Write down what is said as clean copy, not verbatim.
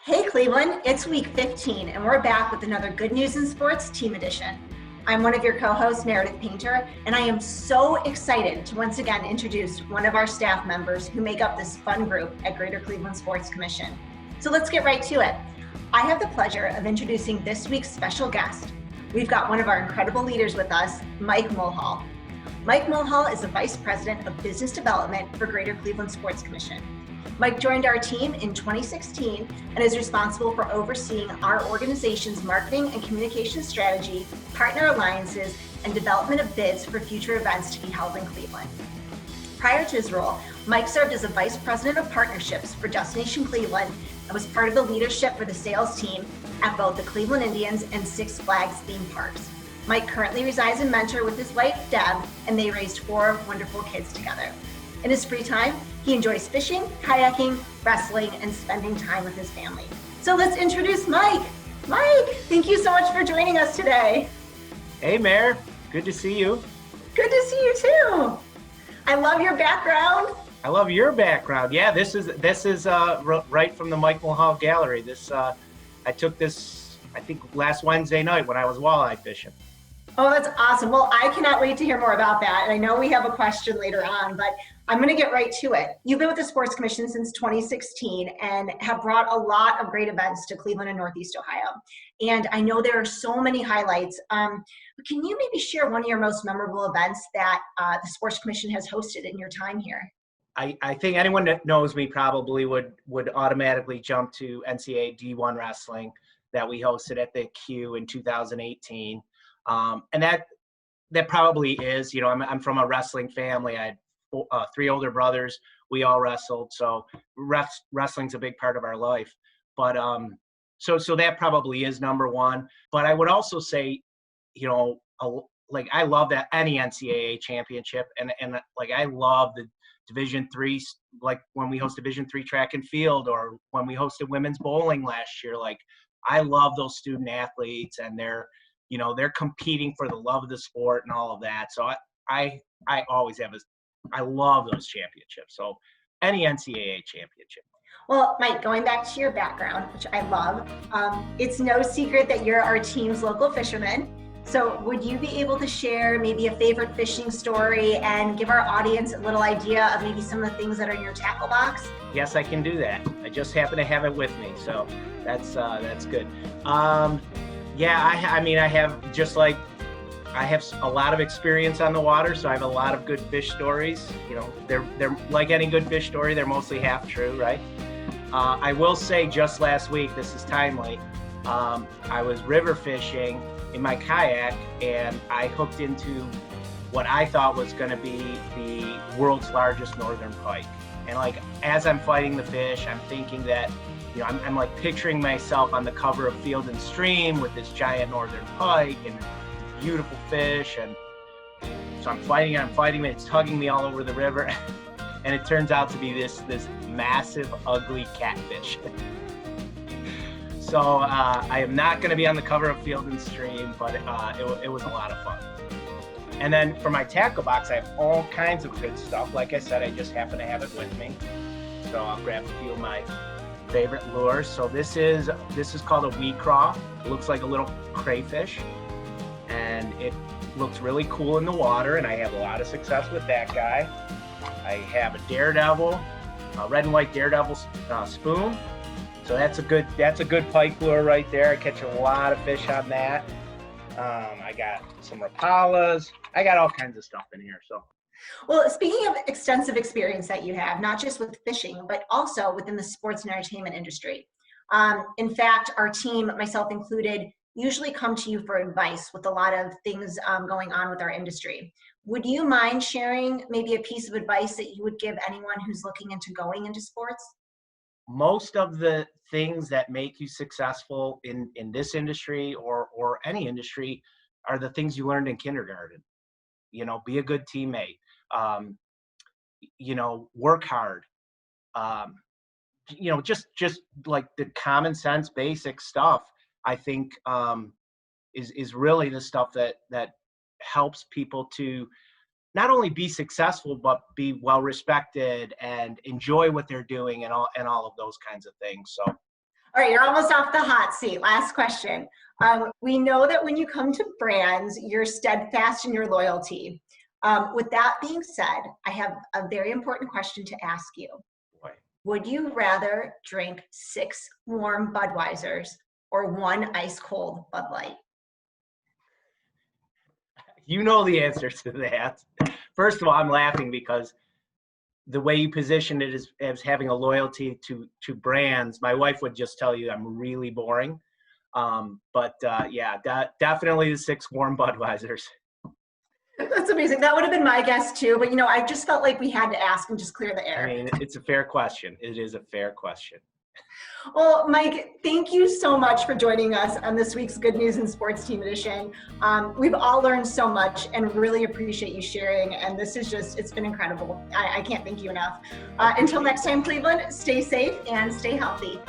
Hey Cleveland, it's week 15 and we're back with another Good News in Sports Team Edition. I'm one of your co-hosts, Meredith Painter, and I am so excited to once again introduce one of our staff members who make up this fun group at Greater Cleveland Sports Commission. So let's get right to it. I have the pleasure of introducing this week's special guest. We've got one of our incredible leaders with us, Mike Mulhall. Mike Mulhall is the Vice President of Business Development for Greater Cleveland Sports Commission. Mike joined our team in 2016 and is responsible for overseeing our organization's marketing and communication strategy, partner alliances, and development of bids for future events to be held in Cleveland. Prior to his role, Mike served as a Vice President of Partnerships for Destination Cleveland and was part of the leadership for the sales team at both the Cleveland Indians and Six Flags theme parks. Mike currently resides in Mentor with his wife, Deb, and they raised 4 wonderful kids together. In his free time, he enjoys fishing, kayaking, wrestling, and spending time with his family. So let's introduce Mike. Mike, thank you so much for joining us today. Hey, Mare. Good to see you. Good to see you too. I love your background. I love your background. Yeah, this is right from the Mike Mulhall Gallery. I took this, I think, last Wednesday night when I was walleye fishing. Oh, that's awesome. Well, I cannot wait to hear more about that. And I know we have a question later on, but I'm going to get right to it. You've been with the Sports Commission since 2016 and have brought a lot of great events to Cleveland and Northeast Ohio. And I know there are so many highlights. But can you maybe share one of your most memorable events that the Sports Commission has hosted in your time here? I think anyone that knows me probably would automatically jump to NCAA D1 wrestling that we hosted at the Q in 2018. And that probably is, I'm from a wrestling family. I had 3 older brothers. We all wrestled. So wrestling's a big part of our life. But so that probably is number one. But I would also say, I love that any NCAA championship. And I love the Division III, like when we host Division III track and field, or when we hosted women's bowling last year. I love those student athletes, and they're competing for the love of the sport and all of that. So I always have I love those championships. So any NCAA championship. Well, Mike, going back to your background, which I love, it's no secret that you're our team's local fisherman. So would you be able to share maybe a favorite fishing story and give our audience a little idea of maybe some of the things that are in your tackle box? Yes, I can do that. I just happen to have it with me. So that's good. I have a lot of experience on the water, so I have a lot of good fish stories. They're like any good fish story, they're mostly half true, right? I will say just last week, this is timely, I was river fishing in my kayak, and I hooked into what I thought was going to be the world's largest northern pike. And as I'm fighting the fish, I'm thinking that, I'm picturing myself on the cover of Field and Stream with this giant northern pike and beautiful fish. And so I'm fighting it. It's tugging me all over the river. And it turns out to be this massive, ugly catfish. So I am not going to be on the cover of Field and Stream, but it was a lot of fun. And then for my tackle box, I have all kinds of good stuff. Like I said, I just happen to have it with me. So I'll grab a few of my favorite lures. So this is called a wheat craw. It looks like a little crayfish, and it looks really cool in the water, and I have a lot of success with that guy. I have a daredevil, a red and white daredevil spoon. So that's a good pike lure right there. I catch a lot of fish on that. I got some rapalas. I got all kinds of stuff in here. So. Well, speaking of extensive experience that you have, not just with fishing, but also within the sports and entertainment industry. In fact, our team, myself included, usually come to you for advice with a lot of things going on with our industry. Would you mind sharing maybe a piece of advice that you would give anyone who's looking into going into sports? Most of the things that make you successful in this industry or any industry are the things you learned in kindergarten. Be a good teammate. Work hard. Just like the common sense, basic stuff, I think is really the stuff that helps people to not only be successful, but be well respected and enjoy what they're doing and all of those kinds of things. So All right, you're almost off the hot seat. Last question. We know that when you come to brands, you're steadfast in your loyalty. With that being said, I have a very important question to ask you. Boy. Would you rather drink 6 warm Budweisers or 1 ice cold Bud Light? You know the answer to that. First of all, I'm laughing because the way you positioned it as having a loyalty to brands, my wife would just tell you I'm really boring. Definitely the 6 warm Budweisers. That's amazing. That would have been my guess too, but I just felt like we had to ask and just clear the air. I mean, it's a fair question. It is a fair question. Well, Mike, thank you so much for joining us on this week's Good News in Sports Team Edition. We've all learned so much and really appreciate you sharing. And this is it's been incredible. I can't thank you enough. Until next time, Cleveland, stay safe and stay healthy.